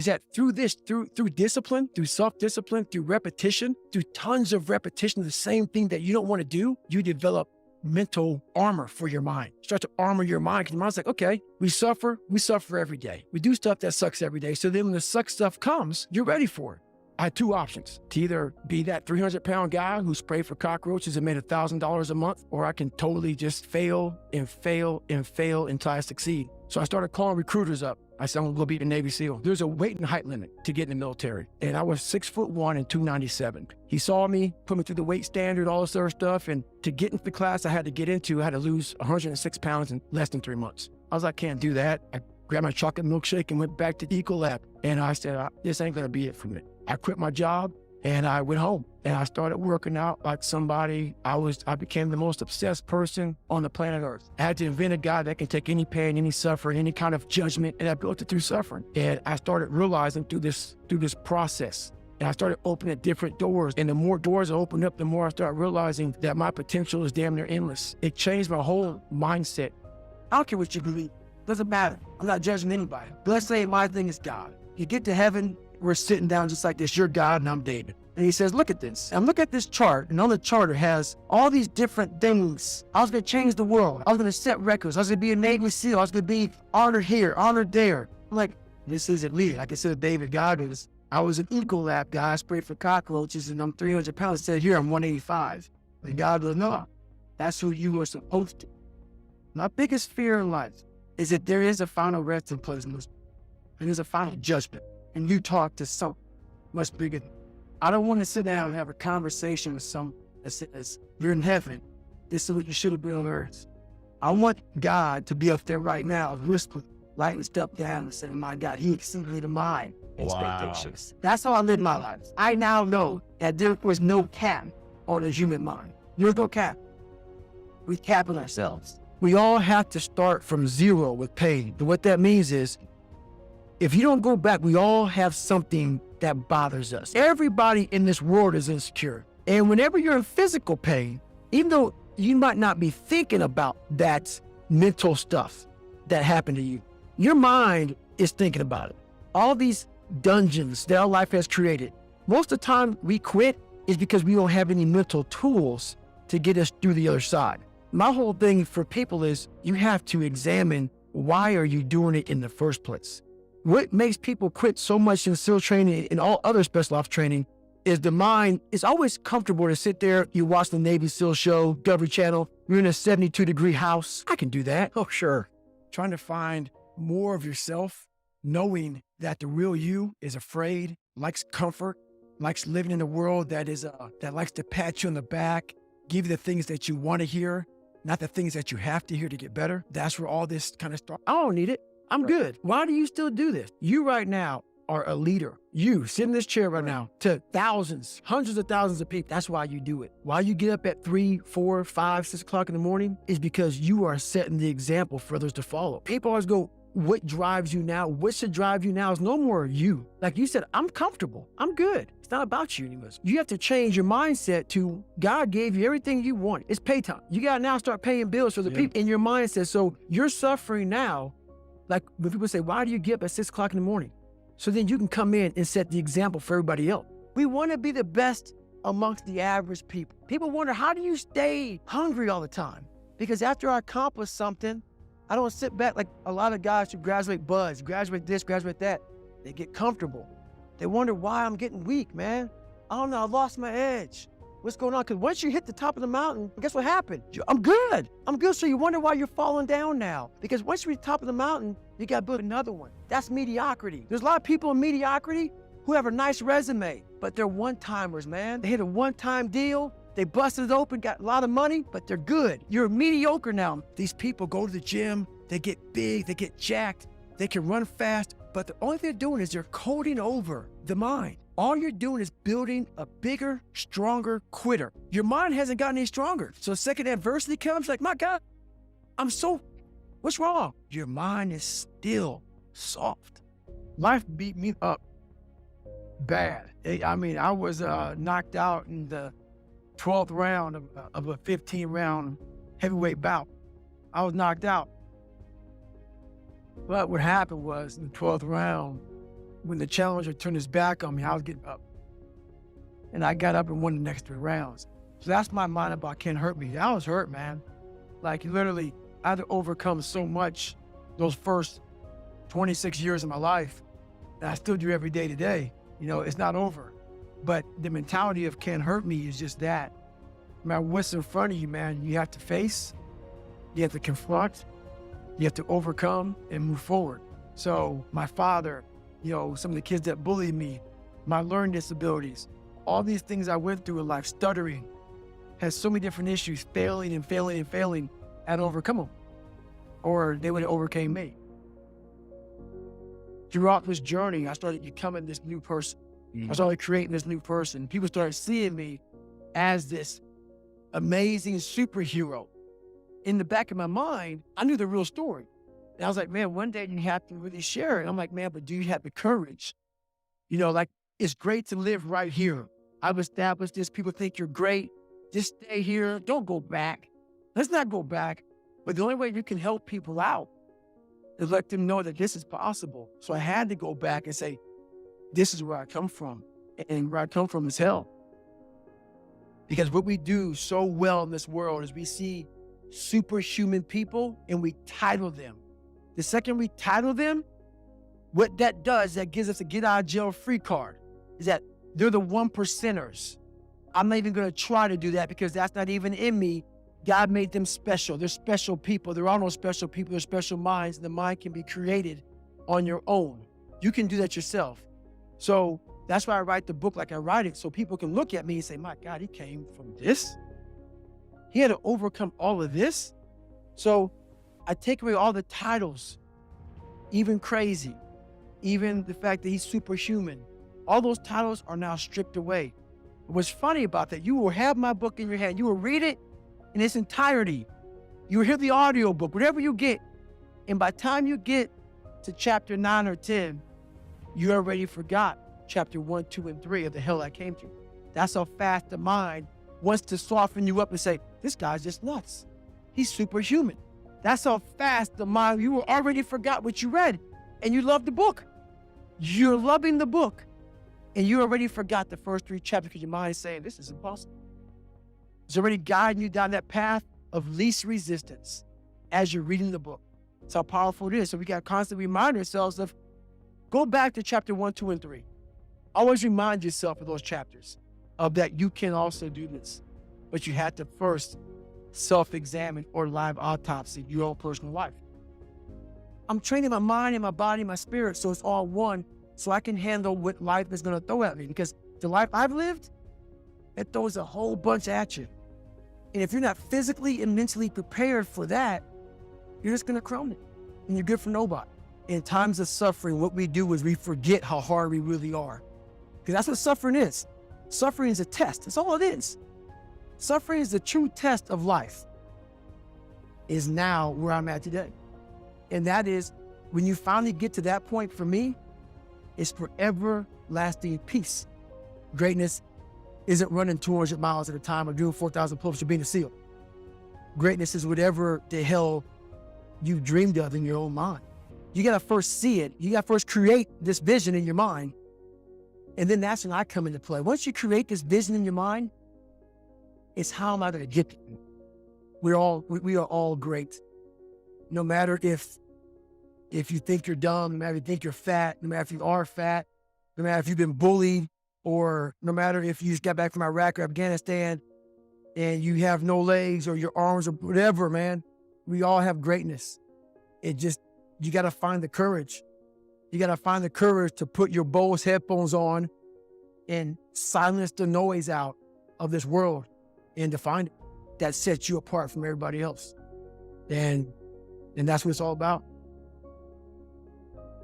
is that through discipline, through self-discipline, through repetition, through tons of repetition of the same thing that you don't want to do, you develop mental armor for your mind. Start to armor your mind, because your mind's like, okay, we suffer every day. We do stuff that sucks every day. So then when the suck stuff comes, you're ready for it. I had two options: to either be that 300-pound guy who sprayed for cockroaches and made $1,000 a month, or I can totally just fail and fail and fail until I succeed. So I started calling recruiters up. I said, I'm gonna go be a Navy SEAL. There's a weight and height limit to get in the military. And I was 6'1" and 297. He saw me, put me through the weight standard, all this other stuff. And to get into the class I had to get into, I had to lose 106 pounds in less than 3 months. I was like, can't do that. I grabbed my chocolate milkshake and went back to Ecolab. And I said, this ain't gonna be it for me. I quit my job and I went home and I started working out like somebody. I became the most obsessed person on the planet Earth. I had to invent a guy that can take any pain, any suffering, any kind of judgment, and I built it through suffering. And I started realizing through this process, and I started opening different doors. And the more doors I opened up, the more I started realizing that my potential is damn near endless. It changed my whole mindset. I don't care what you believe. Doesn't matter. I'm not judging anybody. But let's say my thing is God. You get to heaven, we're sitting down just like this. You're God and I'm David. And he says, look at this. And look at this chart. And on the chart, it has all these different things. I was going to change the world. I was going to set records. I was going to be a Navy SEAL. I was going to be honored here, honored there. I'm like, this isn't me. Like I said, David Goggins. I was an Ecolab guy. I sprayed for cockroaches and I'm 300 pounds. It said here, I'm 185. And God goes, no, that's who you were supposed to. My biggest fear in life is that there is a final resting place. And there's a final judgment. And you talk to something much bigger. I don't want to sit down and have a conversation with someone that says, you're in heaven. This is what you should have been on earth. I want God to be up there right now, whispering, lighting stuff down and saying, my God, he exceeded my expectations. Wow. That's how I live my life. I now know that there was no cap on the human mind. There's no cap. We cap on ourselves. We all have to start from zero with pain. And what that means is, if you don't go back, we all have something that bothers us. Everybody in this world is insecure. And whenever you're in physical pain, even though you might not be thinking about that mental stuff that happened to you, your mind is thinking about it. All these dungeons that our life has created, most of the time we quit is because we don't have any mental tools to get us through the other side. My whole thing for people is you have to examine, why are you doing it in the first place? What makes people quit so much in SEAL training and all other special ops training is the mind is always comfortable to sit there. You watch the Navy SEAL show, Discovery Channel, you're in a 72-degree house. I can do that. Oh, sure. Trying to find more of yourself, knowing that the real you is afraid, likes comfort, likes living in a world that likes to pat you on the back, give you the things that you want to hear, not the things that you have to hear to get better. That's where all this kind of starts. I don't need it. I'm good. Why do you still do this? You right now are a leader. You sit in this chair right now to thousands, hundreds of thousands of people. That's why you do it. Why you get up at 3, 4, 5, 6 o'clock in the morning is because you are setting the example for others to follow. People always go, what drives you now? What should drive you now is no more you. Like you said, I'm comfortable. I'm good. It's not about you anymore. You have to change your mindset to God gave you everything you want. It's pay time. You got to now start paying bills for the people in your mindset. So you're suffering now. Like when people say, why do you get up at 6 o'clock in the morning? So then you can come in and set the example for everybody else. We want to be the best amongst the average people. People wonder, how do you stay hungry all the time? Because after I accomplish something, I don't sit back like a lot of guys who graduate buds, graduate this, graduate that. They get comfortable. They wonder why I'm getting weak, man. I don't know, I lost my edge. What's going on? Because once you hit the top of the mountain, guess what happened? I'm good. I'm good. So you wonder why you're falling down now. Because once you reach the top of the mountain, you got to build another one. That's mediocrity. There's a lot of people in mediocrity who have a nice resume, but they're one-timers, man. They hit a one-time deal. They busted it open, got a lot of money, but they're good. You're mediocre now. These people go to the gym. They get big. They get jacked. They can run fast, but the only thing they're doing is they're coding over the mind. All you're doing is building a bigger, stronger quitter. Your mind hasn't gotten any stronger. So the second adversity comes, like, my God, what's wrong? Your mind is still soft. Life beat me up bad. I mean, I was knocked out in the 12th round of a 15-round heavyweight bout. I was knocked out. But what happened was, in the 12th round, when the challenger turned his back on me, I was getting up. And I got up and won the next 3 rounds. So that's my mind about can't hurt me. I was hurt, man. Like literally, I had to overcome so much those first 26 years of my life. And I still do every day today. You know, it's not over. But the mentality of can't hurt me is just that. Man, what's in front of you, man, you have to face, you have to confront, you have to overcome and move forward. So my father, you know, some of the kids that bullied me, my learning disabilities, all these things I went through in life, stuttering, has so many different issues, failing and failing and failing, I had to overcome them. Or they would have overcame me. Throughout this journey, I started becoming this new person. I started creating this new person. People started seeing me as this amazing superhero. In the back of my mind, I knew the real story. And I was like, man, one day you have to really share it. I'm like, man, but do you have the courage? You know, like, it's great to live right here. I've established this. People think you're great. Just stay here. Don't go back. Let's not go back. But the only way you can help people out is let them know that this is possible. So I had to go back and say, this is where I come from. And where I come from is hell. Because what we do so well in this world is we see superhuman people and we title them. The second we title them, what that does, that gives us a get out of jail free card, is that they're the 1%ers. I'm not even going to try to do that because that's not even in me. God made them special. They're special people. There are no special people. They're special minds. And the mind can be created on your own. You can do that yourself. So that's why I write the book like I write it, so people can look at me and say, my God, he came from this? He had to overcome all of this? So I take away all the titles, even crazy, even the fact that he's superhuman. All those titles are now stripped away. What's funny about that, you will have my book in your hand. You will read it in its entirety. You will hear the audio book, whatever you get. And by the time you get to chapter 9 or 10, you already forgot chapter 1, 2, and 3 of the hell I came through. That's how fast the mind wants to soften you up and say, this guy's just nuts. He's superhuman. That's how fast the mind, you already forgot what you read and you love the book. You're loving the book and you already forgot the first 3 chapters because your mind is saying, this is impossible. It's already guiding you down that path of least resistance as you're reading the book. That's how powerful it is. So we got to constantly remind ourselves of, go back to chapter 1, 2, and 3. Always remind yourself of those chapters, of that you can also do this. But you have to first self-examine or live autopsy your own personal life. I'm training my mind and my body and my spirit so it's all one, so I can handle what life is going to throw at me. Because the life I've lived, it throws a whole bunch at you. And if you're not physically and mentally prepared for that, you're just going to crumble. And you're good for nobody. In times of suffering, what we do is we forget how hard we really are. Because that's what suffering is. Suffering is a test. That's all it is. Suffering is the true test of life. Is now where I'm at today. And that is, when you finally get to that point, for me, it's forever lasting peace. Greatness isn't running 200 miles at a time or doing 4,000 pull-ups or being a SEAL. Greatness is whatever the hell you dreamed of in your own mind. You got to first see it. You got to first create this vision in your mind. And then that's when I come into play. Once you create this vision in your mind, it's how am I going to get it? We are all great. No matter if you think you're dumb, no matter if you think you're fat, no matter if you are fat, no matter if you've been bullied, or no matter if you just got back from Iraq or Afghanistan and you have no legs or your arms or whatever, man, we all have greatness. You got to find the courage. You got to find the courage to put your Bose headphones on and silence the noise out of this world and to find it that sets you apart from everybody else. And that's what it's all about.